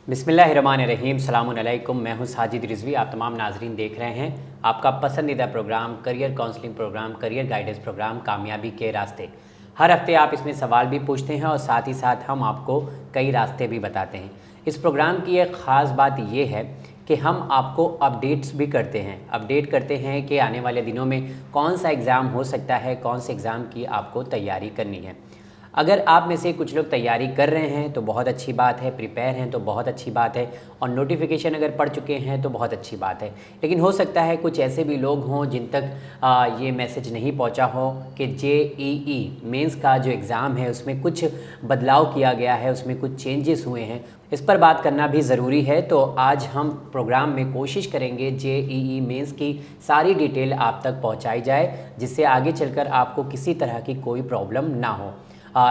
बिस्मिल्लाहिर्रहमानिर्रहीम, सलामुन अलैकुम। मैं हूं साजिद रिजवी। आप तमाम नाजरीन देख रहे हैं आपका पसंदीदा programme career counselling programme, career guidance programme कामयाबी के रास्ते। हर हफ्ते आप इसमें सवाल भी पूछते हैं और साथ ही साथ हम आपको कई रास्ते भी बताते हैं। इस प्रोग्राम की एक ख़ास बात ये है कि हम आपको अपडेट्स भी करते हैं कि आने वाले दिनों में कौन सा एग्ज़ाम हो सकता है, कौन से एग्ज़ाम की आपको तैयारी करनी है। अगर आप में से कुछ लोग तैयारी कर रहे हैं तो बहुत अच्छी बात है, प्रिपेयर हैं तो बहुत अच्छी बात है, और नोटिफिकेशन अगर पढ़ चुके हैं तो बहुत अच्छी बात है। लेकिन हो सकता है कुछ ऐसे भी लोग हों जिन तक ये मैसेज नहीं पहुंचा हो कि JEE मेंस का जो एग्ज़ाम है उसमें कुछ बदलाव किया गया है, उसमें कुछ चेंजेस हुए हैं। इस पर बात करना भी ज़रूरी है। तो आज हम प्रोग्राम में कोशिश करेंगे JEE मेंस की सारी डिटेल आप तक पहुंचाई जाए, जिससे आगे चलकर आपको किसी तरह की कोई प्रॉब्लम ना हो।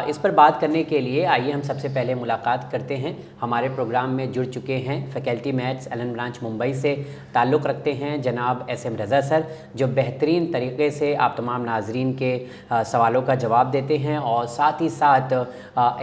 इस पर बात करने के लिए आइए हम सबसे पहले मुलाकात करते हैं। हमारे प्रोग्राम में जुड़ चुके हैं faculty maths Allen branch Mumbai से ताल्लुक़ रखते हैं जनाब SM रज़ा सर, जो बेहतरीन तरीके से आप तमाम नाजरीन के सवालों का जवाब देते हैं और साथ ही साथ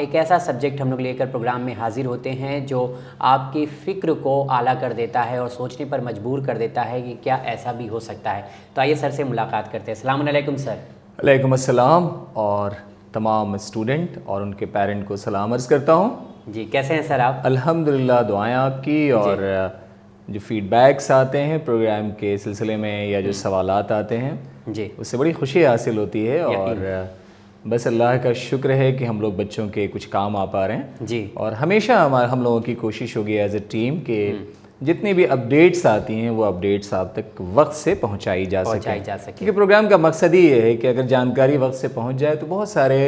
एक ऐसा सब्जेक्ट हम लोग लेकर प्रोग्राम में हाज़िर होते हैं जो आपकी फ़िक्र को आला कर देता है और सोचने पर मजबूर कर देता है कि क्या ऐसा भी हो सकता है। तो आइए सर से मुलाकात करते हैं। अस्सलाम वालेकुम सर। वालेकुम अस्सलाम, और तमाम स्टूडेंट और उनके पेरेंट को सलाम अर्ज़ करता हूँ। जी, कैसे हैं सर आप? अल्हम्दुलिल्लाह, दुआएं आपकी। और जो फीडबैक्स आते हैं प्रोग्राम के सिलसिले में या जो सवालात आते हैं जी, उससे बड़ी खुशी हासिल होती है। और बस अल्लाह का शुक्र है कि हम लोग बच्चों के कुछ काम आ पा रहे हैं जी, और हमेशा हम लोगों की कोशिश होगी एज ए टीम के जितनी भी अपडेट्स आती हैं वो अपडेट्स आप तक वक्त से पहुंचाई जा सके। क्योंकि प्रोग्राम का मकसद ही ये है कि अगर जानकारी वक्त से पहुंच जाए तो बहुत सारे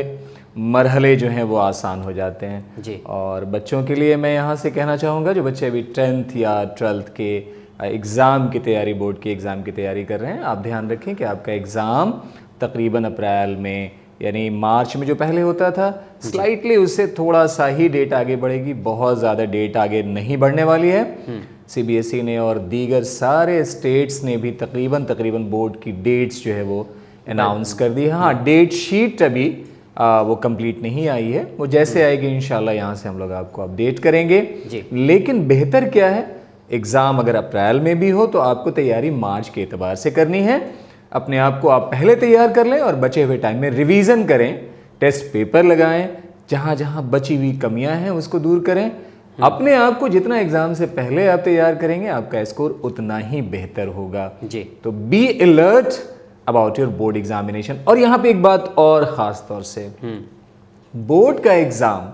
मरहले जो हैं वो आसान हो जाते हैं जी। और बच्चों के लिए मैं यहाँ से कहना चाहूँगा जो बच्चे अभी 10th या 12th के एग्ज़ाम की तैयारी, बोर्ड के एग्ज़ाम की तैयारी कर रहे हैं, आप ध्यान रखें कि आपका एग्ज़ाम तकरीबन अप्रैल में यानी मार्च में जो पहले होता था स्लाइटली उससे थोड़ा सा ही डेट आगे बढ़ेगी, बहुत ज़्यादा डेट आगे नहीं बढ़ने वाली है। CBSE ने और दीगर सारे स्टेट्स ने भी तकरीबन बोर्ड की डेट्स जो है वो अनाउंस कर दी है। हाँ, डेट शीट अभी वो कंप्लीट नहीं आई है, वो जैसे आएगी इंशाल्लाह यहाँ से हम लोग आपको अपडेट करेंगे जी। लेकिन बेहतर क्या है, एग्ज़ाम अगर अप्रैल में भी हो तो आपको तैयारी मार्च के एतबार से करनी है। अपने आप को आप पहले तैयार कर लें और बचे हुए टाइम में रिवीजन करें, टेस्ट पेपर लगाएं, जहाँ जहाँ बची हुई कमियां हैं उसको दूर करें। अपने आप को जितना एग्ज़ाम से पहले आप तैयार करेंगे आपका स्कोर उतना ही बेहतर होगा। जी। तो be alert about your board examination. और यहाँ पे एक बात और ख़ास तौर से, बोर्ड का एग्ज़ाम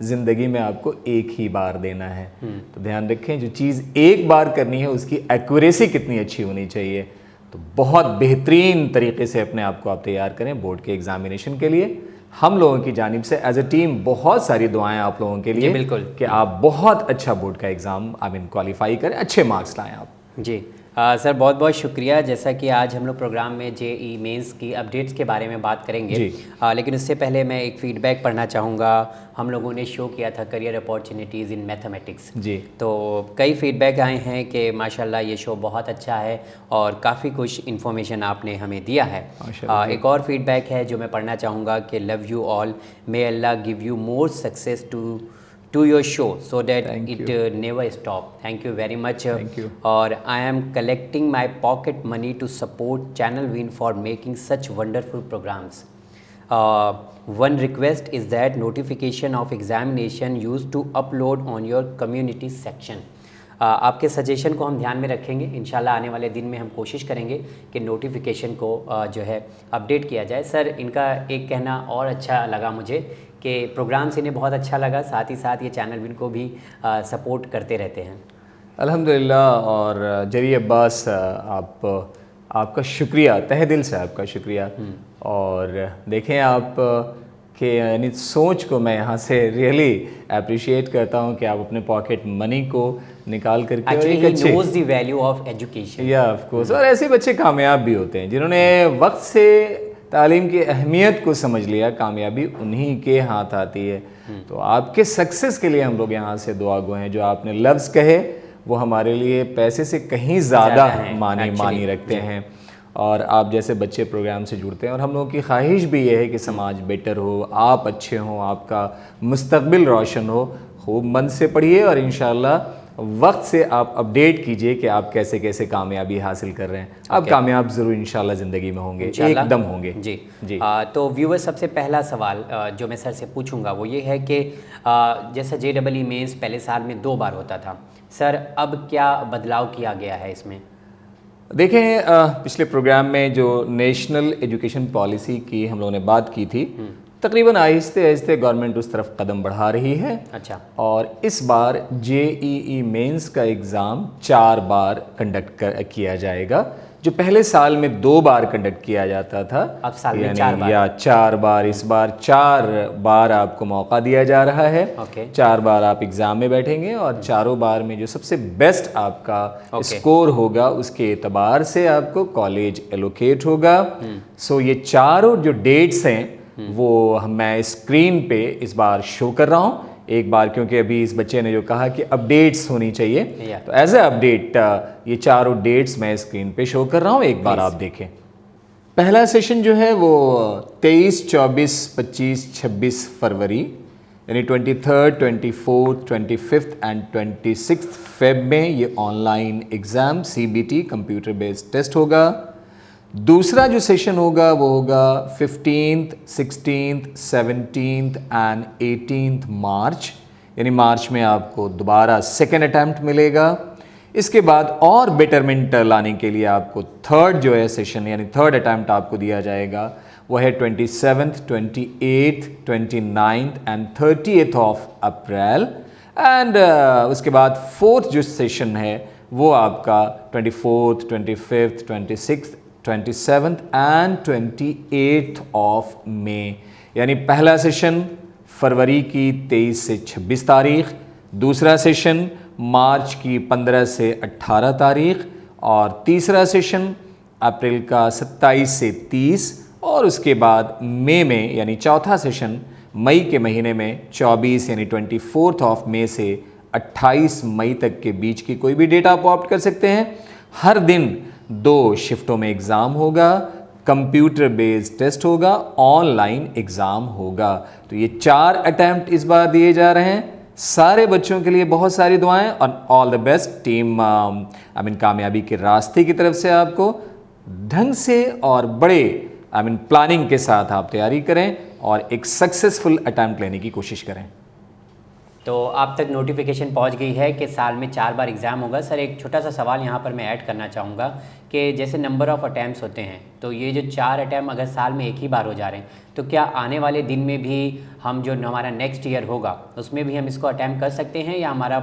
ज़िंदगी में आपको एक ही बार देना है, तो ध्यान रखें जो चीज़ एक बार करनी है उसकी एक्यूरेसी कितनी अच्छी होनी चाहिए। तो बहुत बेहतरीन तरीके से अपने आप को आप तैयार करें बोर्ड के एग्जामिनेशन के लिए। हम लोगों की जानिब से एज ए टीम बहुत सारी दुआएं आप लोगों के लिए, बिल्कुल, कि आप बहुत अच्छा बोर्ड का एग्ज़ाम क्वालिफाई करें, अच्छे मार्क्स लाएं आप। जी। सर बहुत बहुत शुक्रिया। जैसा कि आज हम लोग प्रोग्राम में JEE मेंस की अपडेट्स के बारे में बात करेंगे, लेकिन उससे पहले मैं एक फ़ीडबैक पढ़ना चाहूँगा। हम लोगों ने शो किया था करियर अपॉर्चुनिटीज़ इन मैथमेटिक्स जी, तो कई फ़ीडबैक आए हैं कि माशाल्लाह ये शो बहुत अच्छा है और काफ़ी कुछ इन्फॉर्मेशन आपने हमें दिया है। एक और फीडबैक है जो मैं पढ़ना चाहूँगा कि love you all, may Allah give you more success to your show so that it never stop. Thank you very much. Thank you. और I am collecting my pocket money to support Channel Win for making such wonderful programs. One request is that notification of examination used to upload on your community section. आपके suggestion को हम ध्यान में रखेंगे। इंशाल्लाह आने वाले दिन में हम कोशिश करेंगे कि नोटिफिकेशन को जो है अपडेट किया जाए। सर इनका एक कहना और अच्छा लगा मुझे कि प्रोग्राम से इन्हें बहुत अच्छा लगा, साथ ही साथ ये चैनल विन को भी सपोर्ट करते रहते हैं। अल्हम्दुलिल्लाह। और जरी अब्बास, आपका शुक्रिया, तहे दिल से आपका शुक्रिया। और देखें आप कि यानी सोच को मैं यहाँ से रियली अप्रिशिएट करता हूँ कि आप अपने पॉकेट मनी को निकाल करके Actually, he knows the value of education. या ऑफ कोर्स। और ऐसे बच्चे कामयाब भी होते हैं जिन्होंने वक्त से तालीम की अहमियत को समझ लिया। कामयाबी उन्हीं के हाथ आती है। तो आपके सक्सेस के लिए हम लोग यहाँ से दुआ गो हैं। जो आपने लफ्ज़ कहे वो हमारे लिए पैसे से कहीं ज़्यादा मानी रखते हैं। और आप जैसे बच्चे प्रोग्राम से जुड़ते हैं और हम लोगों की ख्वाहिश भी ये है कि समाज बेटर हो, आप अच्छे हों, आपका मुस्तकबिल रोशन हो। खूब मन से पढ़िए और इंशाल्लाह वक्त से आप अपडेट कीजिए कि आप कैसे कैसे कामयाबी हासिल कर रहे हैं। आप कामयाब ज़रूर इंशाल्लाह ज़िंदगी में होंगे, एकदम होंगे। जी जी। तो व्यूअर, सबसे पहला सवाल जो मैं सर से पूछूंगा वो ये है कि जैसा JEE मेंस पहले साल में 2 बार होता था, सर अब क्या बदलाव किया गया है इसमें? देखें, पिछले प्रोग्राम में जो नेशनल एजुकेशन पॉलिसी की हम लोगों ने बात की थी, तकरीबन आहिस्ते आहिस्ते गवर्नमेंट उस तरफ कदम बढ़ा रही है। अच्छा। और इस बार JEE मेंस का एग्ज़ाम 4 बार कंडक्ट किया जाएगा, जो पहले साल में 2 बार कंडक्ट किया जाता था, अब साल में 4 बार, या 4 बार। इस बार 4 बार आपको मौका दिया जा रहा है। 4 बार आप एग्ज़ाम में बैठेंगे और चारों बार में जो सबसे बेस्ट आपका स्कोर होगा उसके एतबार से आपको कॉलेज एलोकेट होगा। सो ये चारों जो डेट्स हैं वो मैं स्क्रीन पे इस बार शो कर रहा हूँ एक बार, क्योंकि अभी इस बच्चे ने जो कहा कि अपडेट्स होनी चाहिए, तो एज ए अपडेट ये चारों डेट्स मैं स्क्रीन पे शो कर रहा हूँ, एक बार आप देखें। पहला सेशन जो है वो 23, 24, 25, 26 फरवरी यानी 23rd, 24th, 25th and 26th Feb में ये online exam CBT computer based test होगा। दूसरा जो सेशन होगा वो होगा 15th, 16th, 17th and 18th मार्च, यानी मार्च में आपको दोबारा सेकेंड अटैम्प्ट मिलेगा। इसके बाद और बेटरमेंट लाने के लिए आपको थर्ड जो है सेशन यानी थर्ड अटैम्प्ट आपको दिया जाएगा, वो है 27th, 28th, 29th and 30th of April. And उसके बाद फोर्थ जो सेशन है वो आपका 24th, 25th, 26th, 27th and 28th of May, यानी पहला सेशन फरवरी की 23 से 26 तारीख, दूसरा सेशन मार्च की 15 से 18 तारीख और तीसरा सेशन अप्रैल का 27 से 30 और उसके बाद मई में यानी चौथा सेशन मई के महीने में 24 यानी 24th ऑफ मई से 28 मई तक के बीच की कोई भी डेट आप ऑप्ट कर सकते हैं। हर दिन 2 शिफ्टों में एग्ज़ाम होगा, कंप्यूटर बेस्ड टेस्ट होगा, ऑनलाइन एग्ज़ाम होगा। तो ये 4 अटैम्प्ट इस बार दिए जा रहे हैं। सारे बच्चों के लिए बहुत सारी दुआएं और ऑल द बेस्ट टीम। कामयाबी के रास्ते की तरफ से आपको ढंग से और बड़े प्लानिंग के साथ आप तैयारी करें और एक सक्सेसफुल अटैम्प्ट लेने की कोशिश करें। तो आप तक नोटिफिकेशन पहुंच गई है कि साल में 4 बार एग्ज़ाम होगा। सर एक छोटा सा सवाल यहाँ पर मैं ऐड करना चाहूँगा कि जैसे नंबर ऑफ़ अटैम्प्ट्स होते हैं, तो ये जो 4 अटैम्प्ट अगर साल में एक ही बार हो जा रहे हैं, तो क्या आने वाले दिन में भी हम जो हमारा नेक्स्ट ईयर होगा उसमें भी हम इसको अटैम्प्ट कर सकते हैं या हमारा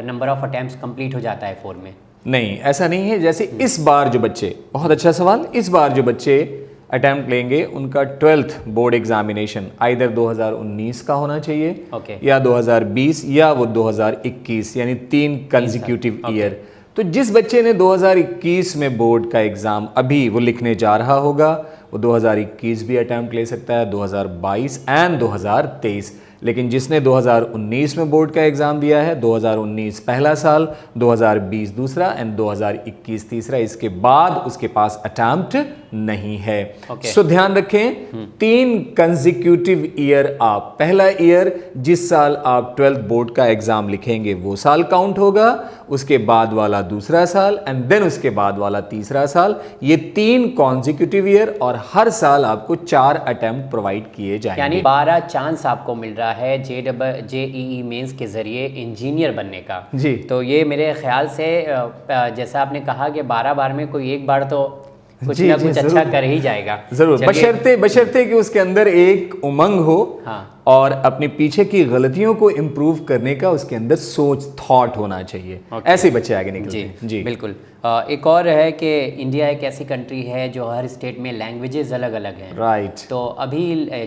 नंबर ऑफ़ अटैम्प्ट्स कंप्लीट हो जाता है 4 में? नहीं, ऐसा नहीं है। जैसे इस बार जो बच्चे, बहुत अच्छा सवाल, इस बार जो बच्चे अटैम्प्ट लेंगे उनका 12th बोर्ड एग्जामिनेशन आइदर 2019 का होना चाहिए या 2020 या वो 2021, यानी 3 कंसेक्यूटिव ईयर। तो जिस बच्चे ने 2021 में बोर्ड का एग्ज़ाम अभी वो लिखने जा रहा होगा, वो 2021 भी अटैम्प्ट ले सकता है, 2022 एंड 2023। लेकिन जिसने 2019 में बोर्ड का एग्ज़ाम दिया है, 2019 पहला साल, 2020 दूसरा एंड 2021 तीसरा, इसके बाद उसके पास अटैम्प्ट नहीं है। सो ध्यान रखें, 3 कंसेक्यूटिव ईयर आप, पहला ईयर जिस साल आप 12th बोर्ड का एग्ज़ाम लिखेंगे वो साल काउंट होगा, उसके बाद वाला दूसरा साल एंड देन उसके बाद वाला तीसरा साल। ये 3 कॉन्जिक्यूटिव ईयर और हर साल आपको 4 अटेम्प्ट प्रोवाइड किए जाएंगे। यानी 12 चांस आपको मिल रहा है JEE मेंस के जरिए इंजीनियर बनने का। जी, तो ये मेरे ख्याल से जैसा आपने कहा कि 12 बार में कोई एक बार तो कुछ ना कुछ अच्छा कर ही जाएगा जरूर, बशर्ते कि उसके अंदर एक उमंग हो। हाँ। और अपने पीछे की गलतियों को इम्प्रूव करने का उसके अंदर सोच, थॉट होना चाहिए। ऐसे बच्चे आगे निकलते हैं। जी बिल्कुल। एक और है कि इंडिया एक ऐसी कंट्री है जो हर स्टेट में लैंग्वेजेस अलग अलग हैं। राइट। तो अभी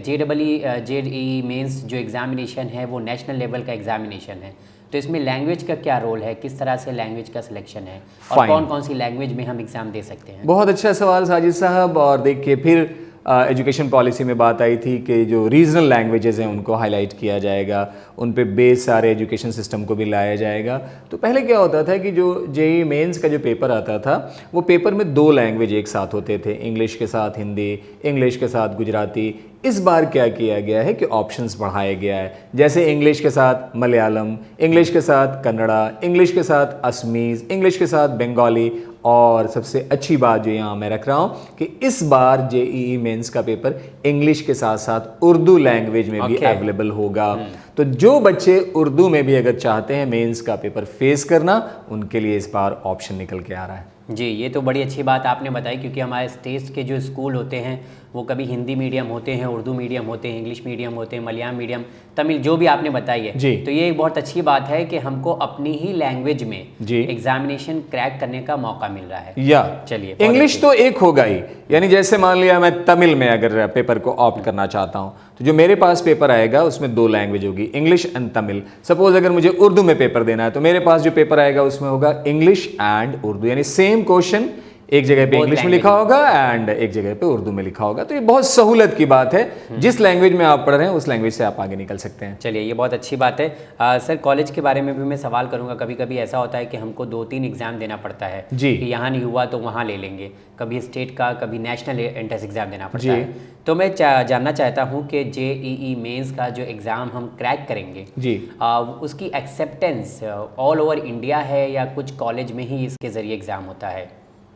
JEE मेंस जो एग्जामिनेशन है वो नेशनल लेवल का एग्जामिनेशन है, तो इसमें लैंग्वेज का क्या रोल है, किस तरह से लैंग्वेज का सिलेक्शन है और कौन कौन सी लैंग्वेज में हम एग्ज़ाम दे सकते हैं? बहुत अच्छा सवाल साजिद साहब। और देखिए, फिर एजुकेशन पॉलिसी में बात आई थी कि जो रीजनल लैंग्वेजेस हैं उनको हाईलाइट किया जाएगा, उन पे बेस सारे एजुकेशन सिस्टम को भी लाया जाएगा। तो पहले क्या होता था कि जो जेईई मेंस का जो पेपर आता था वो पेपर में 2 लैंग्वेज एक साथ होते थे, इंग्लिश के साथ हिंदी, इंग्लिश के साथ गुजराती। इस बार क्या किया गया है कि ऑप्शंस बढ़ाया गया है, जैसे इंग्लिश के साथ मलयालम, इंग्लिश के साथ कन्नड़ा, इंग्लिश के साथ असमीज़, इंग्लिश के साथ बंगाली, और सबसे अच्छी बात जो यहाँ मैं रख रहा हूँ कि इस बार जेईई मेंस का पेपर इंग्लिश के साथ साथ उर्दू लैंग्वेज में भी अवेलेबल होगा। तो जो बच्चे उर्दू में भी अगर चाहते हैं मेंस का पेपर फेस करना, उनके लिए इस बार ऑप्शन निकल के आ रहा है। जी, ये तो बड़ी अच्छी बात आपने बताई, क्योंकि हमारे स्टेट के जो स्कूल होते हैं वो कभी हिंदी मीडियम होते हैं, उर्दू मीडियम होते हैं, इंग्लिश मीडियम होते हैं, मलयालम मीडियम, तमिल, जो भी आपने बताई है जी। तो ये एक बहुत अच्छी बात है कि हमको अपनी ही लैंग्वेज में जी एग्जामिनेशन क्रैक करने का मौका मिल रहा है। या चलिए, इंग्लिश तो एक होगा ही, यानी जैसे मान लिया मैं तमिल में अगर पेपर को ऑप्ट करना चाहता हूँ तो जो मेरे पास पेपर आएगा उसमें 2 लैंग्वेज होगी, इंग्लिश एंड तमिल। सपोज अगर मुझे उर्दू में पेपर देना है तो मेरे पास जो पेपर आएगा उसमें होगा इंग्लिश एंड उर्दू, यानी सेम क्वेश्चन एक जगह पे इंग्लिश में लिखा होगा एंड एक जगह पे उर्दू में लिखा होगा। तो ये बहुत सहूलत की बात है, जिस लैंग्वेज में आप पढ़ रहे हैं उस लैंग्वेज से आप आगे निकल सकते हैं। चलिए, ये बहुत अच्छी बात है। सर, कॉलेज के बारे में भी मैं सवाल करूंगा। कभी कभी ऐसा होता है कि हमको 2-3 एग्जाम देना पड़ता है जी, कि यहाँ नहीं हुआ तो वहाँ ले लेंगे, कभी स्टेट का, कभी नेशनल एंट्रेंस एग्जाम देना पड़ता है। तो मैं जानना चाहता हूँ कि जेईई मेंस का जो एग्ज़ाम हम क्रैक करेंगे जी, उसकी एक्सेप्टेंस ऑल ओवर इंडिया है या कुछ कॉलेज में ही इसके ज़रिए एग्ज़ाम होता है?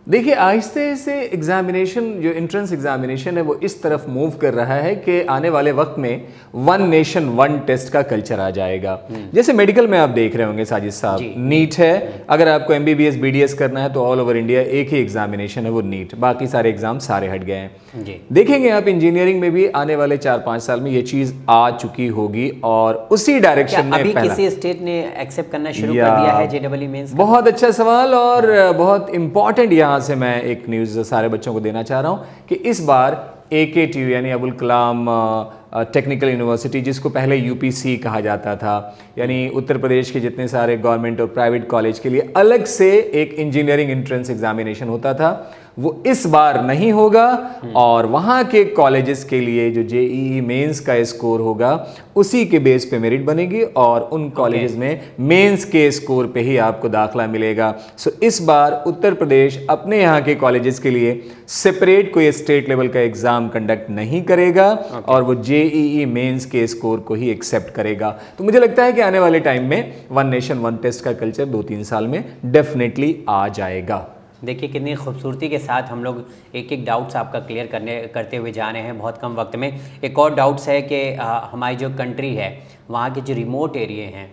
देखिए, आहिस्ते से एग्जामिनेशन, जो एंट्रेंस एग्जामिनेशन है वो इस तरफ मूव कर रहा है कि आने वाले वक्त में 1 नेशन 1 टेस्ट का कल्चर आ जाएगा। जैसे मेडिकल में आप देख रहे होंगे साजिद साहब, नीट है, अगर आपको एमबीबीएस बीडीएस करना है तो ऑल ओवर इंडिया एक ही एग्जामिनेशन है, वो नीट, बाकी सारे एग्जाम सारे हट गए हैं। जी। देखेंगे आप इंजीनियरिंग में भी आने वाले 4-5 साल में ये चीज़ आ चुकी होगी और उसी डायरेक्शन में अभी पहला किसी स्टेट ने एक्सेप्ट करना शुरू कर दिया है जेईई मेंस? बहुत अच्छा सवाल और बहुत इंपॉर्टेंट। यहाँ से मैं एक न्यूज़ सारे बच्चों को देना चाह रहा हूँ कि इस बार AKTU यानी अबुल कलाम टेक्निकल यूनिवर्सिटी, जिसको पहले UPC कहा जाता था, यानी उत्तर प्रदेश के जितने सारे गवर्नमेंट और प्राइवेट कॉलेज के लिए अलग से एक इंजीनियरिंग एंट्रेंस एग्जामिनेशन होता था, वो इस बार नहीं होगा और वहाँ के कॉलेजेस के लिए जो जेईई मेंस का स्कोर होगा उसी के बेस पे मेरिट बनेगी और उन कॉलेजेस में मेंस के स्कोर पे ही आपको दाखला मिलेगा। सो इस बार उत्तर प्रदेश अपने यहाँ के कॉलेजेस के लिए सेपरेट कोई स्टेट लेवल का एग्जाम कंडक्ट नहीं करेगा और वो जेईई मेंस के स्कोर को ही एक्सेप्ट करेगा। तो मुझे लगता है कि आने वाले टाइम में 1 नेशन 1 टेस्ट का कल्चर 2-3 साल में डेफिनेटली आ जाएगा। देखिए, कितनी खूबसूरती के साथ हम लोग एक एक डाउट्स आपका क्लियर करते हुए जा रहे हैं बहुत कम वक्त में। एक और डाउट्स है कि हमारी जो कंट्री है वहाँ के जो रिमोट एरिया हैं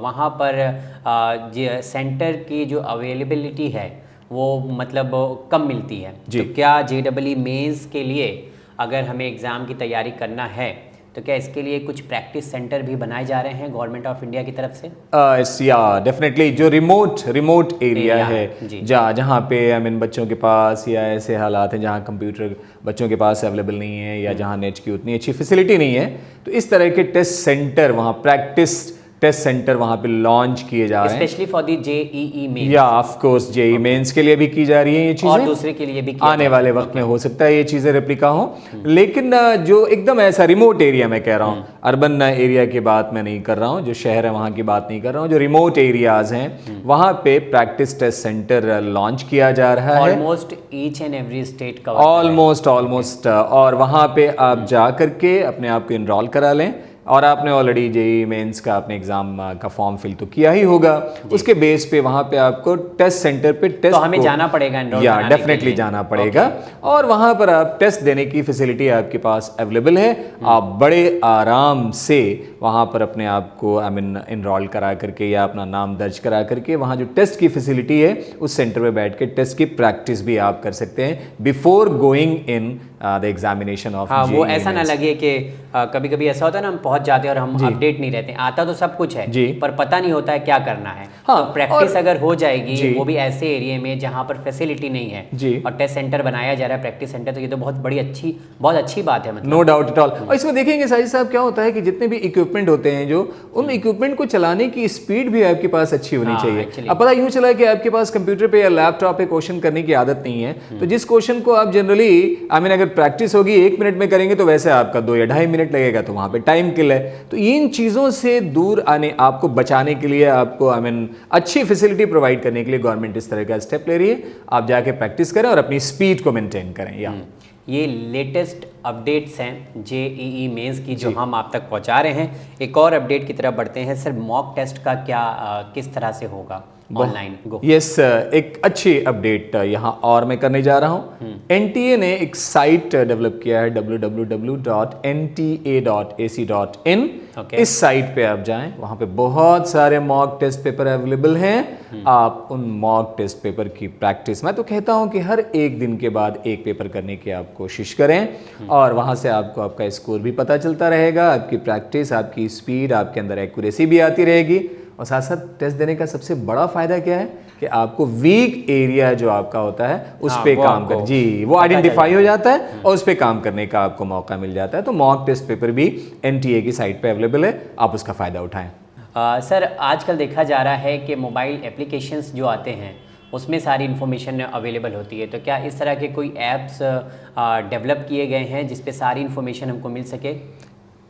वहाँ पर सेंटर की जो अवेलेबिलिटी है वो मतलब कम मिलती है। तो क्या जेईई मेंस के लिए अगर हमें एग्ज़ाम की तैयारी करना है तो क्या इसके लिए कुछ प्रैक्टिस सेंटर भी बनाए जा रहे हैं गवर्नमेंट ऑफ इंडिया की तरफ से? या डेफिनेटली जो रिमोट एरिया है जहाँ पे बच्चों के पास या ऐसे हालात हैं जहाँ कंप्यूटर बच्चों के पास अवेलेबल नहीं है या जहाँ नेट की उतनी अच्छी फैसिलिटी नहीं है, तो इस तरह के टेस्ट सेंटर वहाँ प्रैक्टिस टेस्ट सेंटर वहाँ पे लॉन्च किए जा रहे हैं, specially for the JEE mains. या ऑफ कोर्स जेईई मेंस के लिए भी की जा रही है ये चीजें, और दूसरे के लिए भी आने वाले वक्त में हो सकता है ये चीजें रेप्लिका हो। लेकिन जो एकदम ऐसा रिमोट एरिया मैं कह रहा हूँ, अर्बन एरिया की बात मैं नहीं कर रहा हूँ, जो शहर है वहाँ की बात नहीं कर रहा हूँ, जो रिमोट एरियाज हैं वहाँ पे प्रैक्टिस टेस्ट सेंटर लॉन्च किया जा रहा है almost each and every state का, ऑलमोस्ट और वहाँ पे आप जा करके अपने आप को इनरोल करा लें और आपने ऑलरेडी जेईई मेंस का अपने एग्जाम का फॉर्म फिल तो किया ही होगा, उसके बेस पे वहाँ पे आपको टेस्ट सेंटर पे टेस्ट तो हमें जाना पड़ेगा, या डेफिनेटली जाना पड़ेगा और वहाँ पर आप टेस्ट देने की फैसिलिटी आपके पास अवेलेबल है। आप बड़े आराम से वहाँ पर अपने आप को इनरोल करा करके या अपना नाम दर्ज करा करके वहाँ जो टेस्ट की फैसिलिटी है उस सेंटर में बैठ के टेस्ट की प्रैक्टिस भी आप कर सकते हैं before going in the examination of. वो ऐसा ना लगे कि कभी कभी ऐसा होता है ना, हम पहुंच जाते हैं और हम अपडेट नहीं रहते, आता तो सब कुछ है पर पता नहीं होता है क्या करना है। तो प्रैक्टिस अगर हो जाएगी वो भी ऐसे एरिया में जहां पर फैसिलिटी नहीं है और टेस्ट सेंटर बनाया जा रहा है, प्रैक्टिस सेंटर, तो ये तो बहुत अच्छी बात है, मतलब नो डाउट एट ऑल। और इसमें देखेंगे साजिद साहब क्या होता है कि जितने भी इक्विपमेंट होते हैं जो उन इक्विपमेंट को चलाने की स्पीड भी आपके पास अच्छी होनी चाहिए। अब पता यूं चला कि आपके पास कंप्यूटर पे या लैपटॉप पे क्वेश्चन करने की आदत नहीं है, तो जिस क्वेश्चन को आप जनरली अगर अगर प्रैक्टिस होगी 1 मिनट में करेंगे तो वैसे आपका 2 या 2.5 मिनट लगेगा, तो वहाँ पे टाइम किल है। तो इन चीज़ों से दूर आने, आपको बचाने के लिए, आपको अच्छी फैसिलिटी प्रोवाइड करने के लिए गवर्नमेंट इस तरह का स्टेप ले रही है। आप जाके प्रैक्टिस करें और अपनी स्पीड को मेंटेन करें। ये लेटेस्ट अपडेट्स हैं जेईई मेंस की जो हम आप तक पहुंचा रहे हैं। एक और अपडेट की तरफ बढ़ते हैं सर, मॉक टेस्ट का क्या किस तरह से होगा ऑनलाइन? यस, एक अच्छी अपडेट यहाँ और मैं करने जा रहा हूँ। एनटीए ने एक साइट डेवलप किया है www.nta.ac.in। इस साइट पे आप जाएं, वहाँ पे बहुत सारे मॉक टेस्ट पेपर अवेलेबल हैं। आप उन मॉक टेस्ट पेपर की प्रैक्टिस, मैं तो कहता हूँ कि हर एक दिन के बाद एक पेपर करने की आप कोशिश करें, और वहाँ से आपको आपका स्कोर भी पता चलता रहेगा, आपकी प्रैक्टिस, आपकी स्पीड, आपके अंदर एक्यूरेसी भी आती रहेगी। और साथ साथ टेस्ट देने का सबसे बड़ा फायदा क्या है कि आपको वीक एरिया जो आपका होता है उस पे काम कर, जी, वो आइडेंटिफाई हो जाता है और उस पे काम करने का आपको मौका मिल जाता है। तो मॉक टेस्ट पेपर भी एनटीए की साइट पे अवेलेबल है, आप उसका फ़ायदा उठाएं। सर आजकल देखा जा रहा है कि मोबाइल एप्लीकेशंस जो आते हैं उसमें सारी इन्फॉर्मेशन अवेलेबल होती है, तो क्या इस तरह के कोई ऐप्स डेवलप किए गए हैं जिस पे सारी इन्फॉर्मेशन हमको मिल सके?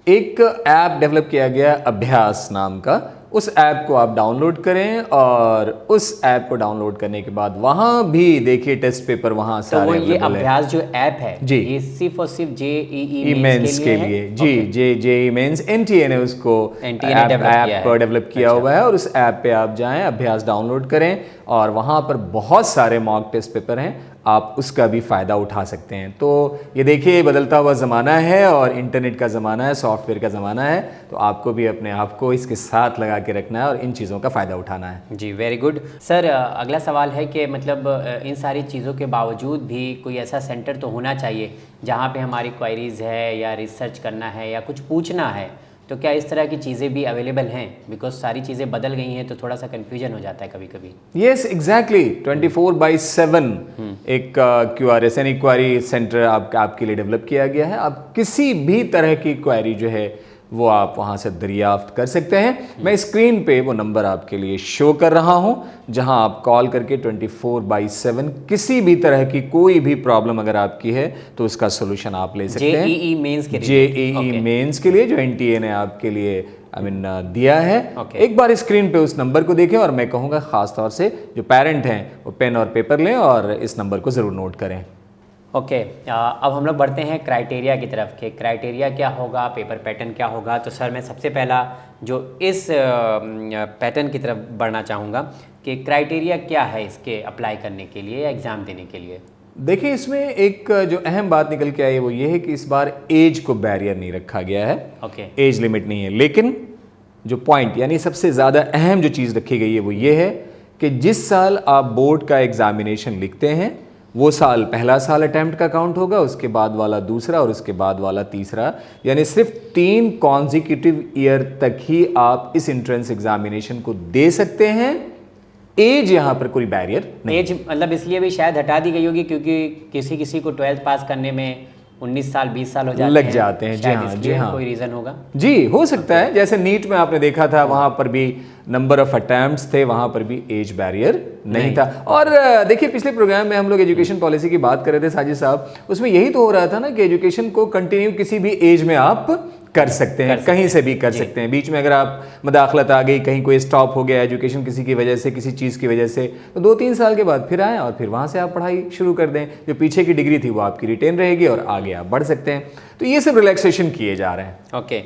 एक ऐप डेवलप किया गया अभ्यास नाम का, उस ऐप को आप डाउनलोड करें, और उस ऐप को डाउनलोड करने के बाद वहां भी देखिए टेस्ट पेपर वहां सारे अवेलेबल है। तो ये अभ्यास जो ऐप है जी, ये सिर्फ और सिर्फ जेईई मेंस के लिए जी, जेईई मेंस एनटीए ने उसको ऐप डेवलप किया हुआ है। और उस ऐप पे आप जाएं, अभ्यास डाउनलोड करें, और वहां पर बहुत सारे मॉक टेस्ट पेपर हैं, आप उसका भी फ़ायदा उठा सकते हैं। तो ये देखिए बदलता हुआ ज़माना है और इंटरनेट का ज़माना है, सॉफ्टवेयर का ज़माना है, तो आपको भी अपने आप को इसके साथ लगा के रखना है और इन चीज़ों का फ़ायदा उठाना है। जी, वेरी गुड सर। अगला सवाल है कि मतलब इन सारी चीज़ों के बावजूद भी कोई ऐसा सेंटर तो होना चाहिए जहाँ पे हमारी क्वायरीज़ है या रिसर्च करना है या कुछ पूछना है, तो क्या इस तरह की चीज़ें भी अवेलेबल हैं? बिकॉज सारी चीज़ें बदल गई हैं तो थोड़ा सा कन्फ्यूजन हो जाता है कभी कभी। यस, एग्जैक्टली 24/7 एक QRS यानी क्वारी सेंटर आपके लिए डेवलप किया गया है। आप किसी भी तरह की क्वारी जो है वो आप वहाँ से दरियाफ्त कर सकते हैं। मैं स्क्रीन पे वो नंबर आपके लिए शो कर रहा हूँ जहाँ आप कॉल करके 24/7 किसी भी तरह की कोई भी प्रॉब्लम अगर आपकी है तो उसका सोल्यूशन आप ले सकते हैं। जेईई मेंस के लिए, जेईई मेंस के लिए जो एनटीए ने आपके लिए दिया है। एक बार स्क्रीन पे उस नंबर को देखें, और मैं कहूँगा ख़ास तौर से जो पेरेंट हैं वो पेन और पेपर लें और इस नंबर को ज़रूर नोट करें। ओके, अब हम लोग बढ़ते हैं क्राइटेरिया की तरफ के क्राइटेरिया क्या होगा, पेपर पैटर्न क्या होगा। तो सर मैं सबसे पहला जो इस पैटर्न की तरफ बढ़ना चाहूँगा कि क्राइटेरिया क्या है इसके अप्लाई करने के लिए या एग्ज़ाम देने के लिए। देखिए इसमें एक जो अहम बात निकल के आई है वो ये है कि इस बार एज को बैरियर नहीं रखा गया है। एज लिमिट नहीं है, लेकिन जो पॉइंट यानी सबसे ज़्यादा अहम जो चीज़ रखी गई है वो ये है कि जिस साल आप बोर्ड का एग्जामिनेशन लिखते हैं वो साल पहला साल अटैम्प्ट का काउंट होगा, उसके बाद वाला दूसरा और उसके बाद वाला तीसरा, यानी सिर्फ 3 कॉन्जिक्यूटिव ईयर तक ही आप इस एंट्रेंस एग्जामिनेशन को दे सकते हैं। एज यहाँ पर कोई बैरियर नहीं। एज मतलब इसलिए भी शायद हटा दी गई होगी क्योंकि किसी को 12th पास करने में 19 साल 20 साल लग जाते हैं। जी हाँ, कोई रीज़न होगा जी, हो सकता है। जैसे नीट में आपने देखा था वहाँ पर भी नंबर ऑफ अटैम्प्ट्स थे, वहाँ पर भी एज बैरियर नहीं था। और देखिए पिछले प्रोग्राम में हम लोग एजुकेशन पॉलिसी की बात कर रहे थे साजिद साहब, उसमें यही तो हो रहा था ना कि एजुकेशन को कंटिन्यू किसी भी एज में आप कर सकते हैं, कहीं से भी कर सकते हैं। बीच में अगर आप मदाखलत आ गई, कहीं कोई स्टॉप हो गया एजुकेशन किसी की वजह से, किसी चीज़ की वजह से, तो 2-3 साल के बाद फिर आएँ और फिर वहाँ से आप पढ़ाई शुरू कर दें। जो पीछे की डिग्री थी वो आपकी रिटेन रहेगी और आगे आप बढ़ सकते हैं। तो ये सब रिलैक्सेशन किए जा रहे हैं। ओके,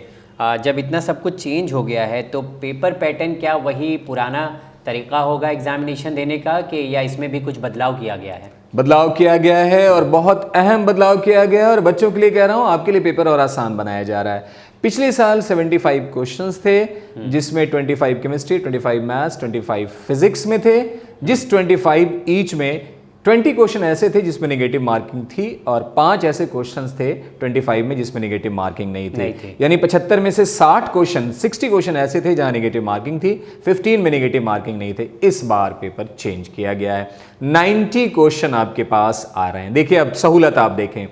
जब इतना सब कुछ चेंज हो गया है तो पेपर पैटर्न क्या वही पुराना तरीका होगा एग्जामिनेशन देने का कि या इसमें भी कुछ बदलाव किया गया है? बदलाव किया गया है और बहुत अहम बदलाव किया गया है। और बच्चों के लिए कह रहा हूँ, आपके लिए पेपर और आसान बनाया जा रहा है। पिछले साल 75 क्वेश्चंस थे जिसमें 25 केमिस्ट्री, 25 मैथ्स, 25 फिजिक्स में थे, जिस 25 ईच में 20 क्वेश्चन ऐसे थे जिसमें नेगेटिव मार्किंग थी और 5 ऐसे क्वेश्चंस थे 25 में जिसमें नेगेटिव मार्किंग नहीं थी। यानी 75 में से 60 क्वेश्चन ऐसे थे जहां नेगेटिव मार्किंग थी, 15 में नेगेटिव मार्किंग नहीं थे। इस बार पेपर चेंज किया गया है, 90 क्वेश्चन आपके पास आ रहे हैं। देखिए अब सहूलत आप देखें,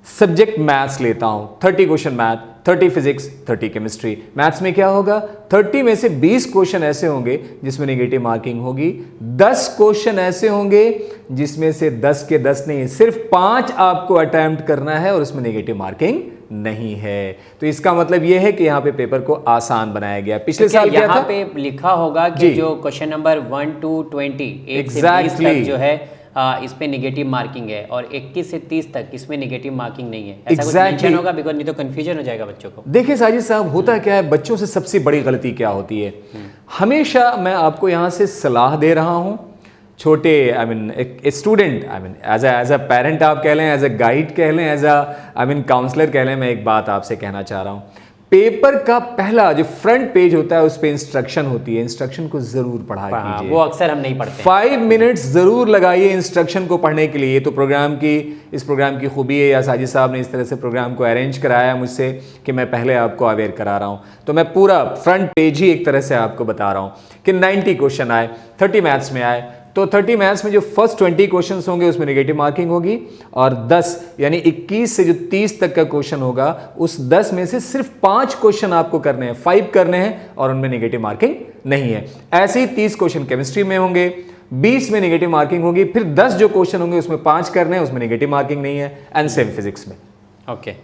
सब्जेक्ट मैथ्स लेता हूं, 30 question math, 30 physics, 30 chemistry. Maths में क्या होगा, 30 में से 20 क्वेश्चन ऐसे होंगे जिसमें नेगेटिव मार्किंग होगी, 10 क्वेश्चन ऐसे होंगे जिसमें से 10 के 10 नहीं, सिर्फ 5 आपको अटेम्प्ट करना है और उसमें नेगेटिव मार्किंग नहीं है। तो इसका मतलब यह है कि यहाँ पे पेपर को आसान बनाया गया। पिछले साल क्या था, यहाँ पे लिखा होगा कि जो क्वेश्चन नंबर 1 to 20 1 से 20 तक जो है इस पे नेगेटिव मार्किंग है और 21 से 30 तक इसमें नेगेटिव मार्किंग नहीं है, ऐसा कुछ मेंशन होगा, बिकॉज़ नहीं तो कंफ्यूजन हो जाएगा बच्चों को। देखिए साजिद साहब, होता क्या है, बच्चों से सबसे बड़ी गलती क्या होती है, हमेशा मैं आपको यहाँ से सलाह दे रहा हूँ, छोटे एक स्टूडेंट एज अ पेरेंट आप कह लें, एज अ गाइड कह लें, एज अ काउंसलर कह लें, मैं एक बात आपसे कहना चाह रहा हूँ। पेपर का पहला जो फ्रंट पेज होता है उस पे इंस्ट्रक्शन होती है, इंस्ट्रक्शन को जरूर पढ़ा कीजिए। वो अक्सर हम नहीं पढ़ते। 5 मिनट्स जरूर लगाइए इंस्ट्रक्शन को पढ़ने के लिए। तो इस प्रोग्राम की खूबी है, या साजिद साहब ने इस तरह से प्रोग्राम को अरेंज कराया मुझसे कि मैं पहले आपको अवेयर करा रहा हूं, तो मैं पूरा फ्रंट पेज ही एक तरह से आपको बता रहा हूं कि 90 क्वेश्चन आए, 30 मैथ्स में आए, तो 30 मैथ्स में जो फर्स्ट 20 क्वेश्चंस होंगे उसमें नेगेटिव मार्किंग होगी, और 10 यानी 21 से जो 30 तक का क्वेश्चन होगा उस 10 में से सिर्फ 5 क्वेश्चन आपको करने हैं, 5 करने हैं और उनमें नेगेटिव मार्किंग नहीं है। ऐसे ही 30 क्वेश्चन केमिस्ट्री में होंगे, 20 में नेगेटिव मार्किंग होगी, फिर 10 जो क्वेश्चन होंगे उसमें 5 करने हैं, उसमें नेगेटिव मार्किंग नहीं है, एंड सेम फिजिक्स में। ओके,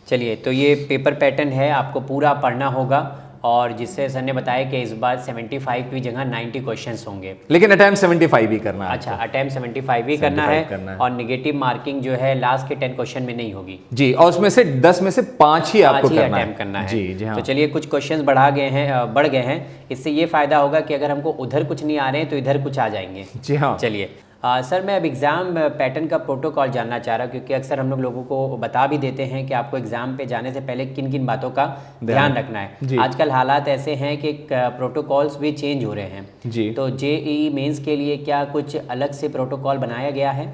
चलिए, तो ये पेपर पैटर्न है, आपको पूरा पढ़ना होगा, और जिससे सर ने बताया कि इस बार 75 की जगह 90 क्वेश्चंस होंगे, लेकिन अटेम्प्ट 75 ही करना है। अच्छा, अटेम्प्ट 75 ही करना है, और नेगेटिव मार्किंग जो है लास्ट के 10 क्वेश्चन में नहीं होगी जी, और उसमें से 10 में से 5 ही आपको करना है। जी हाँ। तो चलिए, कुछ क्वेश्चंस बढ़ गए हैं, इससे ये फायदा होगा कि अगर हमको उधर कुछ नहीं आ रहे हैं तो इधर कुछ आ जाएंगे। जी हाँ। चलिए सर, मैं अब एग्ज़ाम पैटर्न का प्रोटोकॉल जानना चाह रहा हूँ, क्योंकि अक्सर हम लोगों को बता भी देते हैं कि आपको एग्ज़ाम पे जाने से पहले किन किन बातों का ध्यान रखना है। आजकल हालात ऐसे हैं कि प्रोटोकॉल्स भी चेंज हो रहे हैं जी, तो जेईई मेंस के लिए क्या कुछ अलग से प्रोटोकॉल बनाया गया है?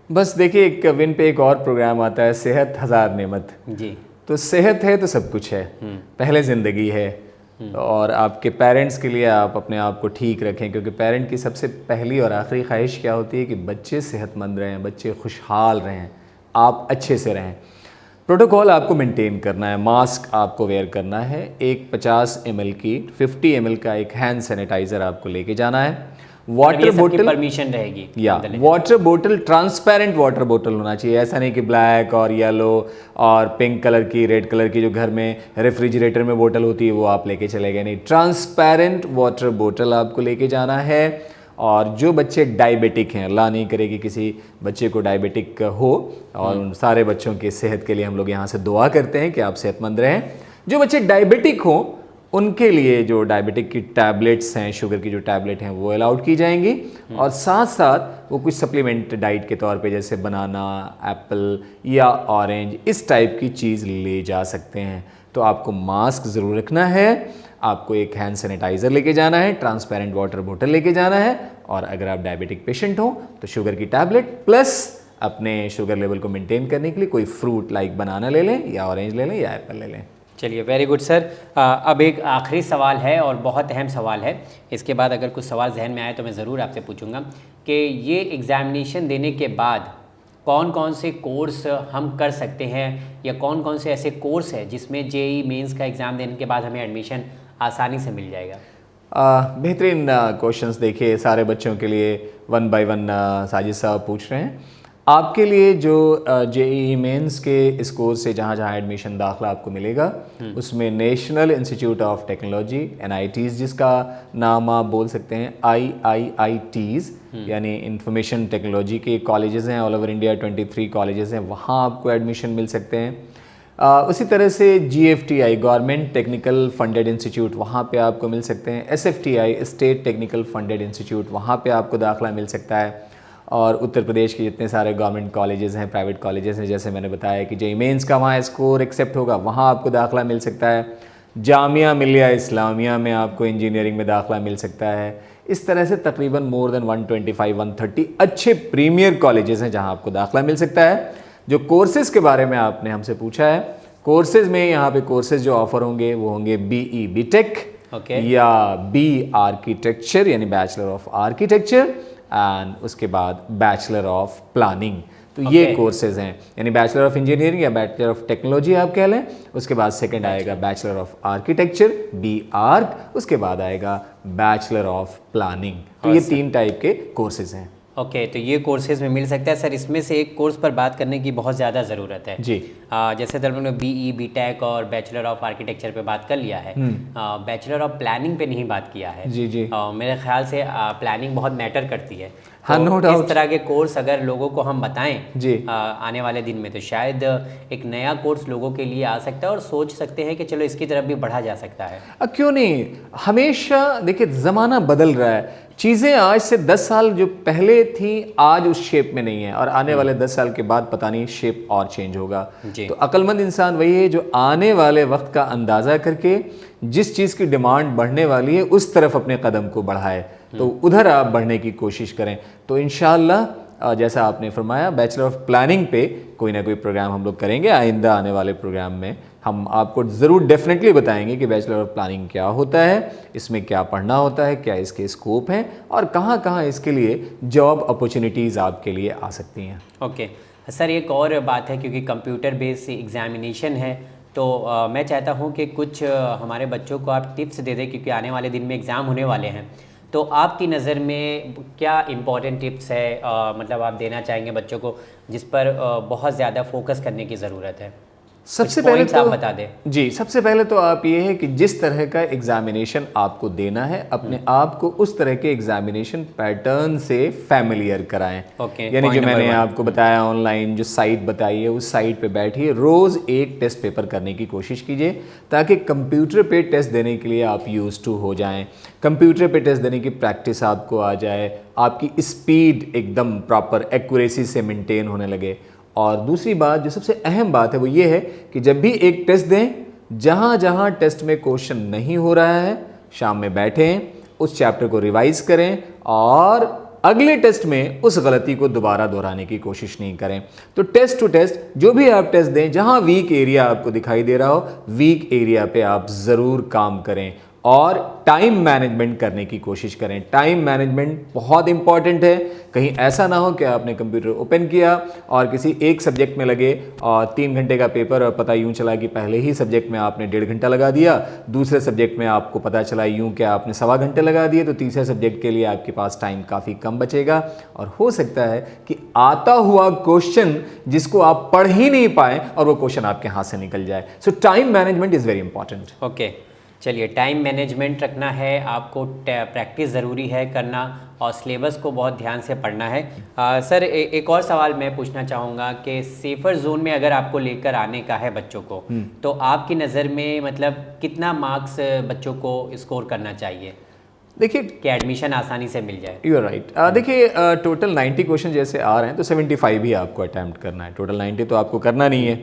बस देखिए, एक विन पे एक और प्रोग्राम आता है, सेहत हजार नेमत जी। तो सेहत है तो सब कुछ है, पहले ज़िंदगी है, और आपके पेरेंट्स के लिए आप अपने आप को ठीक रखें, क्योंकि पेरेंट की सबसे पहली और आखिरी ख्वाहिश क्या होती है कि बच्चे सेहतमंद रहें, बच्चे खुशहाल रहें, आप अच्छे से रहें। प्रोटोकॉल आपको मेंटेन करना है, मास्क आपको वेयर करना है, एक 50 ml की 50 ml का एक हैंड सैनिटाइज़र आपको लेके जाना है, वाटर बोतल परमिशन रहेगी, या वाटर बोतल ट्रांसपेरेंट वाटर बोतल होना चाहिए, ऐसा नहीं कि ब्लैक और येलो और पिंक कलर की, रेड कलर की जो घर में रेफ्रिजरेटर में बोतल होती है वो आप लेके चले गए, नहीं, ट्रांसपेरेंट वाटर बोतल आपको लेके जाना है। और जो बच्चे डायबिटिक हैं, अल्लाह नहीं करे कि किसी बच्चे को डायबिटिक हो, और उन सारे बच्चों की सेहत के लिए हम लोग यहाँ से दुआ करते हैं कि आप सेहतमंद रहें। जो बच्चे डायबिटिक हों उनके लिए जो डायबिटिक की टैबलेट्स हैं, शुगर की जो टैबलेट हैं, वो अलाउड की जाएंगी, और साथ साथ वो कुछ सप्लीमेंट डाइट के तौर पे जैसे बनाना, एप्पल या ऑरेंज, इस टाइप की चीज़ ले जा सकते हैं। तो आपको मास्क ज़रूर रखना है, आपको एक हैंड सैनिटाइज़र लेके जाना है, ट्रांसपेरेंट वाटर बोतल लेके जाना है, और अगर आप डायबिटिक पेशेंट हो तो शुगर की टैबलेट प्लस अपने शुगर लेवल को मेंटेन करने के लिए कोई फ्रूट लाइक बनाना ले लें, या ऑरेंज ले लें, या एप्पल ले लें। चलिए, वेरी गुड सर। अब एक आखिरी सवाल है और बहुत अहम सवाल है, इसके बाद अगर कुछ सवाल जहन में आए तो मैं ज़रूर आपसे पूछूंगा कि ये एग्ज़ामिनेशन देने के बाद कौन कौन से कोर्स हम कर सकते हैं, या कौन कौन से ऐसे कोर्स है जिसमें जेईई मेंस का एग्ज़ाम देने के बाद हमें एडमिशन आसानी से मिल जाएगा? बेहतरीन क्वेश्चंस देखिए, सारे बच्चों के लिए 1 by 1 साजिद साहब पूछ रहे हैं। आपके लिए जो जेईई मेंस के इस कोर्स से जहाँ जहाँ एडमिशन दाखिला आपको मिलेगा, उसमें national institute of technology NITs, जिसका नाम आप बोल सकते हैं IIITs, यानी इंफॉर्मेशन टेक्नोलॉजी के कॉलेजेस हैं ऑल ओवर इंडिया, 23 कॉलेजेस हैं, वहाँ आपको एडमिशन मिल सकते हैं। उसी तरह से GFTI government technical funded institute, वहाँ पे आपको मिल सकते हैं। SFTI state technical funded institute, वहाँ पे आपको दाखिला मिल सकता है। और उत्तर प्रदेश के जितने सारे गवर्नमेंट कॉलेजेस हैं, प्राइवेट कॉलेजेस हैं, जैसे मैंने बताया कि जेईई मेंस का वहाँ स्कोर एक्सेप्ट होगा, वहाँ आपको दाखिला मिल सकता है। जामिया मिलिया इस्लामिया में आपको इंजीनियरिंग में दाखिला मिल सकता है। इस तरह से तकरीबन मोर देन 125-130 अच्छे प्रीमियर कॉलेजेस हैं जहाँ आपको दाखिला मिल सकता है। जो कोर्सेज़ के बारे में आपने हमसे पूछा है, कोर्सेज़ में यहाँ पे कोर्सेज़ जो ऑफ़र होंगे वो होंगे BE BTech, या B आर्किटेक्चर यानी बैचलर ऑफ आर्किटेक्चर, एंड उसके बाद बैचलर ऑफ प्लानिंग। तो ये कोर्सेज हैं, यानी बैचलर ऑफ इंजीनियरिंग या बैचलर ऑफ टेक्नोलॉजी आप कह लें। उसके बाद सेकंड आएगा बैचलर ऑफ आर्किटेक्चर, BArch। उसके बाद आएगा बैचलर ऑफ प्लानिंग। तो ये 3 टाइप के कोर्सेज हैं। ओके, तो ये कोर्सेज में मिल सकता है सर। इसमें से एक कोर्स पर बात करने की बहुत ज़्यादा ज़रूरत है जी। जैसे तो हमने BE, BTech और बैचलर ऑफ आर्किटेक्चर पे बात कर लिया है, बैचलर ऑफ प्लानिंग पे नहीं बात किया है। जी जी। मेरे ख्याल से प्लानिंग बहुत मैटर करती है। हाँ, तो नो डाउट। इस तरह के कोर्स अगर लोगों को हम बताएं जी आने वाले दिन में, तो शायद एक नया कोर्स लोगों के लिए आ सकता है और सोच सकते हैं कि चलो इसकी तरफ भी बढ़ा जा सकता है। क्यों नहीं। हमेशा देखिए, ज़माना बदल रहा है। चीज़ें आज से 10 साल जो पहले थी आज उस शेप में नहीं है, और आने वाले 10 साल के बाद पता नहीं शेप और चेंज होगा। तो अक्लमंद इंसान वही है जो आने वाले वक्त का अंदाज़ा करके जिस चीज़ की डिमांड बढ़ने वाली है उस तरफ अपने कदम को बढ़ाए, तो उधर आप बढ़ने की कोशिश करें। तो इंशाअल्लाह जैसा आपने फरमाया, बैचलर ऑफ प्लानिंग पे कोई ना कोई प्रोग्राम हम लोग करेंगे आइंदा आने वाले प्रोग्राम में। हम आपको ज़रूर डेफिनेटली बताएंगे कि बैचलर ऑफ प्लानिंग क्या होता है, इसमें क्या पढ़ना होता है, क्या इसके स्कोप हैं और कहाँ कहाँ इसके लिए जॉब अपॉर्चुनिटीज़ आपके लिए आ सकती हैं। ओके सर, एक और बात है, क्योंकि कंप्यूटर बेस्ड एग्जामिनेशन है, तो मैं चाहता हूँ कि कुछ हमारे बच्चों को आप टिप्स दे दें, क्योंकि आने वाले दिन में एग्ज़ाम होने वाले हैं। तो आपकी नज़र में क्या इम्पोर्टेंट टिप्स है मतलब आप देना चाहेंगे बच्चों को, जिस पर बहुत ज़्यादा फोकस करने की ज़रूरत है? सबसे पहले तो आप बता दें। जी, सबसे पहले तो आप ये है कि जिस तरह का एग्जामिनेशन आपको देना है, अपने आप को उस तरह के एग्जामिनेशन पैटर्न से फैमिलियर कराएं। यानी जो मैंने आपको बताया, ऑनलाइन जो साइट बताई है उस साइट पे बैठिए, रोज़ एक टेस्ट पेपर करने की कोशिश कीजिए, ताकि कंप्यूटर पे टेस्ट देने के लिए आप यूज्ड टू हो जाएं। कंप्यूटर पे टेस्ट देने की प्रैक्टिस आपको आ जाए, आपकी स्पीड एकदम प्रॉपर एक्यूरेसी से मेंटेन होने लगे। और दूसरी बात जो सबसे अहम बात है वो ये है कि जब भी एक टेस्ट दें, जहाँ जहाँ टेस्ट में क्वेश्चन नहीं हो रहा है, शाम में बैठें, उस चैप्टर को रिवाइज करें और अगले टेस्ट में उस गलती को दोबारा दोहराने की कोशिश नहीं करें। तो टेस्ट टू टेस्ट जो भी आप टेस्ट दें, जहाँ वीक एरिया आपको दिखाई दे रहा हो, वीक एरिया पे आप ज़रूर काम करें और टाइम मैनेजमेंट करने की कोशिश करें। टाइम मैनेजमेंट बहुत इंपॉर्टेंट है। कहीं ऐसा ना हो कि आपने कंप्यूटर ओपन किया और किसी एक सब्जेक्ट में लगे और 3 घंटे का पेपर, और पता यूं चला कि पहले ही सब्जेक्ट में आपने 1.5 घंटा लगा दिया, दूसरे सब्जेक्ट में आपको पता चला यूं कि आपने 1.25 घंटे लगा दिए, तो तीसरे सब्जेक्ट के लिए आपके पास टाइम काफ़ी कम बचेगा। और हो सकता है कि आता हुआ क्वेश्चन जिसको आप पढ़ ही नहीं पाए और वो क्वेश्चन आपके हाथ से निकल जाए। सो time management is very important. Okay, चलिए, टाइम मैनेजमेंट रखना है आपको, प्रैक्टिस ज़रूरी है करना, और सिलेबस को बहुत ध्यान से पढ़ना है। सर एक और सवाल मैं पूछना चाहूँगा कि सेफर जोन में अगर आपको लेकर आने का है बच्चों को, तो आपकी नज़र में मतलब कितना मार्क्स बच्चों को स्कोर करना चाहिए, देखिए, कि एडमिशन आसानी से मिल जाए? You are right. देखिए, टोटल 90 क्वेश्चन जैसे आ रहे हैं तो 75 ही आपको अटैम्प्ट करना है। टोटल 90 तो आपको करना नहीं है।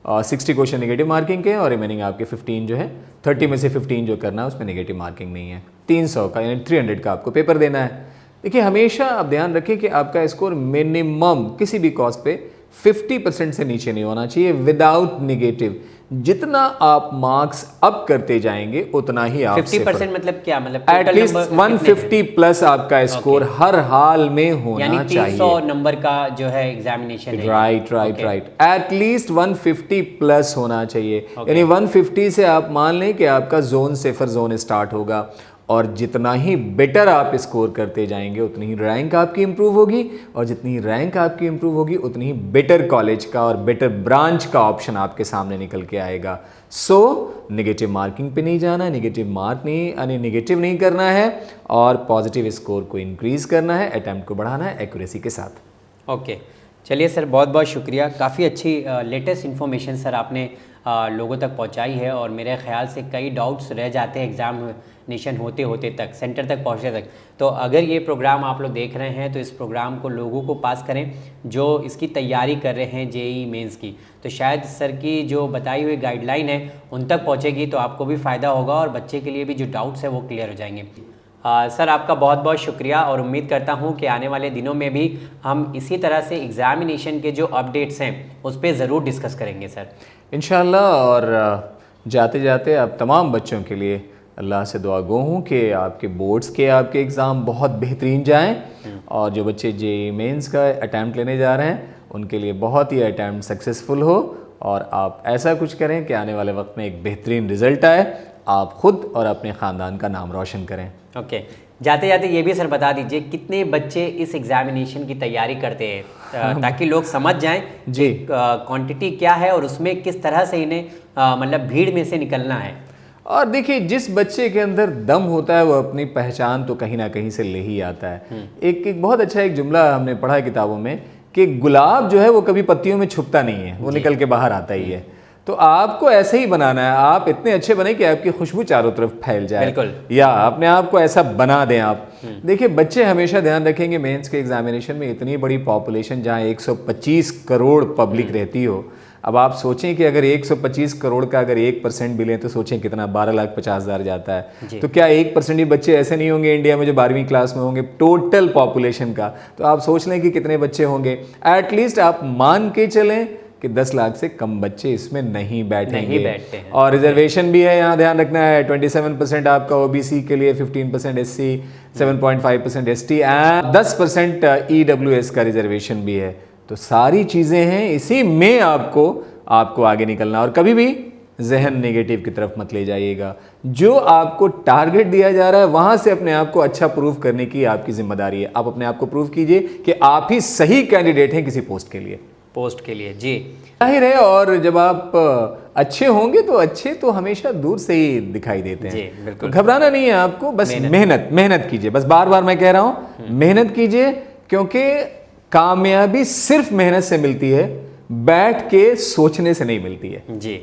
60 क्वेश्चन नेगेटिव मार्किंग के और रिमेनिंग आपके 15 जो है, 30 में से 15 जो करना है उसमें नेगेटिव मार्किंग नहीं है। 300 का यानी 300 का आपको पेपर देना है। देखिए, हमेशा आप ध्यान रखें कि आपका स्कोर मिनिमम किसी भी कॉस्ट पे 50% से नीचे नहीं होना चाहिए विदाउट नेगेटिव। जितना आप मार्क्स अप करते जाएंगे उतना ही आप 50% मतलब क्या, मतलब एटलीस्ट 150 प्लस आपका स्कोर हर हाल में होना यानी चाहिए। 300 नंबर का जो है एग्जामिनेशन है। राइट। एटलीस्ट 150 प्लस होना चाहिए। यानी 150 से आप मान लें कि आपका जोन सेफर जोन स्टार्ट होगा, और जितना ही बेटर आप स्कोर करते जाएंगे उतनी ही रैंक आपकी इंप्रूव होगी, और जितनी ही रैंक आपकी इंप्रूव होगी उतनी ही बेटर कॉलेज का और बेटर ब्रांच का ऑप्शन आपके सामने निकल के आएगा। सो नेगेटिव मार्किंग पे नहीं जाना है, नेगेटिव नहीं करना है, और पॉजिटिव स्कोर को इंक्रीज करना है, अटेम्प्ट को बढ़ाना है एक्यूरेसी के साथ। ओके, चलिए सर, बहुत बहुत शुक्रिया। काफ़ी अच्छी लेटेस्ट इन्फॉर्मेशन सर आपने लोगों तक पहुंचाई है, और मेरे ख्याल से कई डाउट्स रह जाते हैं एग्जामिनेशन होते होते तक, सेंटर तक पहुंचने तक। तो अगर ये प्रोग्राम आप लोग देख रहे हैं तो इस प्रोग्राम को लोगों को पास करें जो इसकी तैयारी कर रहे हैं जेईई मेंस की। तो शायद सर की जो बताई हुई गाइडलाइन है उन तक पहुँचेगी तो आपको भी फ़ायदा होगा, और बच्चे के लिए भी जो डाउट्स है वो क्लियर हो जाएंगे। सर आपका बहुत बहुत शुक्रिया, और उम्मीद करता हूं कि आने वाले दिनों में भी हम इसी तरह से एग्ज़ामिनेशन के जो अपडेट्स हैं उस पर ज़रूर डिस्कस करेंगे सर, इंशाल्लाह। और जाते जाते आप तमाम बच्चों के लिए अल्लाह से दुआ गो हूँ कि आपके बोर्ड्स के आपके एग्ज़ाम बहुत बेहतरीन जाएं, और जो बच्चे जेईई मेंस का अटैम्प्ट लेने जा रहे हैं उनके लिए बहुत ही अटैम्प्ट सक्सेसफुल हो और आप ऐसा कुछ करें कि आने वाले वक्त में एक बेहतरीन रिजल्ट आए, आप खुद और अपने ख़ानदान का नाम रोशन करें। ओके, जाते जाते ये भी सर बता दीजिए कितने बच्चे इस एग्जामिनेशन की तैयारी करते हैं ताकि लोग समझ जाएं जी क्वांटिटी क्या है और उसमें किस तरह से इन्हें मतलब भीड़ में से निकलना है। और देखिए, जिस बच्चे के अंदर दम होता है वो अपनी पहचान तो कहीं ना कहीं से ले ही आता है। एक बहुत अच्छा एक जुमला हमने पढ़ा है किताबों में कि गुलाब जो है वो कभी पत्तियों में छुपता नहीं है, वो निकल के बाहर आता ही है। तो आपको ऐसे ही बनाना है, आप इतने अच्छे बने कि आपकी खुशबू चारों तरफ फैल जाए, बिल्कुल, या अपने आप को ऐसा बना दें आप। देखिए, बच्चे हमेशा ध्यान रखेंगे मेंस के एग्जामिनेशन में इतनी बड़ी पॉपुलेशन जहाँ 125 करोड़ पब्लिक रहती हो। अब आप सोचें कि अगर 125 करोड़ का अगर 1% भी लें तो सोचें कितना 12,50,000 जाता है। तो क्या 1% ही बच्चे ऐसे नहीं होंगे इंडिया में जो 12वीं क्लास में होंगे टोटल पॉपुलेशन का? तो आप सोच लें कि कितने बच्चे होंगे। एटलीस्ट आप मान के चलें कि 10 लाख से कम बच्चे इसमें नहीं बैठते हैं। और रिजर्वेशन भी है, यहाँ ध्यान रखना है 27% आपका ओबीसी के लिए, 15% एससी, 7.5% एसटी एंड 10% ईडब्ल्यूएस का रिजर्वेशन भी है। तो सारी चीज़ें हैं, इसी में आपको आगे निकलना। और कभी भी जहन नेगेटिव की तरफ मत ले जाइएगा। जो आपको टारगेट दिया जा रहा है वहां से अपने आप को अच्छा प्रूव करने की आपकी जिम्मेदारी है। आप अपने आप को प्रूव कीजिए कि आप ही सही कैंडिडेट हैं किसी पोस्ट के लिए। जी जाहिर है। और जब आप अच्छे होंगे तो अच्छे तो हमेशा दूर से ही दिखाई देते हैं। जी, बिल्कुल। तो घबराना नहीं है आपको, बस मेहनत कीजिए। बस बार बार मैं कह रहा हूं, मेहनत कीजिए, क्योंकि कामयाबी सिर्फ मेहनत से मिलती है, बैठ के सोचने से नहीं मिलती है। जी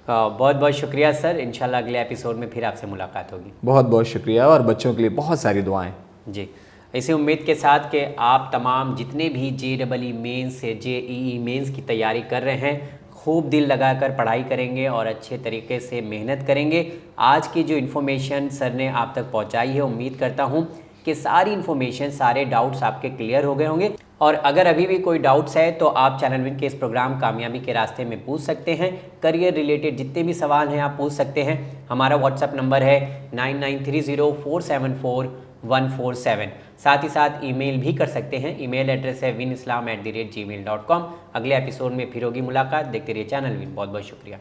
बहुत बहुत शुक्रिया सर। इंशाल्लाह अगले एपिसोड में फिर आपसे मुलाकात होगी। बहुत बहुत शुक्रिया, और बच्चों के लिए बहुत सारी दुआएं। जी, इसी उम्मीद के साथ कि आप तमाम जितने भी JEE मेंस से JEE मेंस की तैयारी कर रहे हैं खूब दिल लगाकर पढ़ाई करेंगे और अच्छे तरीके से मेहनत करेंगे। आज की जो इन्फॉर्मेशन सर ने आप तक पहुंचाई है, उम्मीद करता हूं कि सारी इन्फॉर्मेशन, सारे डाउट्स आपके क्लियर हो गए होंगे। और अगर अभी भी कोई डाउट्स है तो आप चैनल विन के इस प्रोग्राम कामयाबी के रास्ते में पूछ सकते हैं। करियर रिलेटेड जितने भी सवाल हैं आप पूछ सकते हैं। हमारा व्हाट्सएप नंबर है 9930474147। साथ ही साथ ईमेल भी कर सकते हैं। ईमेल एड्रेस है winislam@gmail.com। अगले एपिसोड में फिर होगी मुलाकात। देखते रहिए चैनल विन। बहुत बहुत शुक्रिया।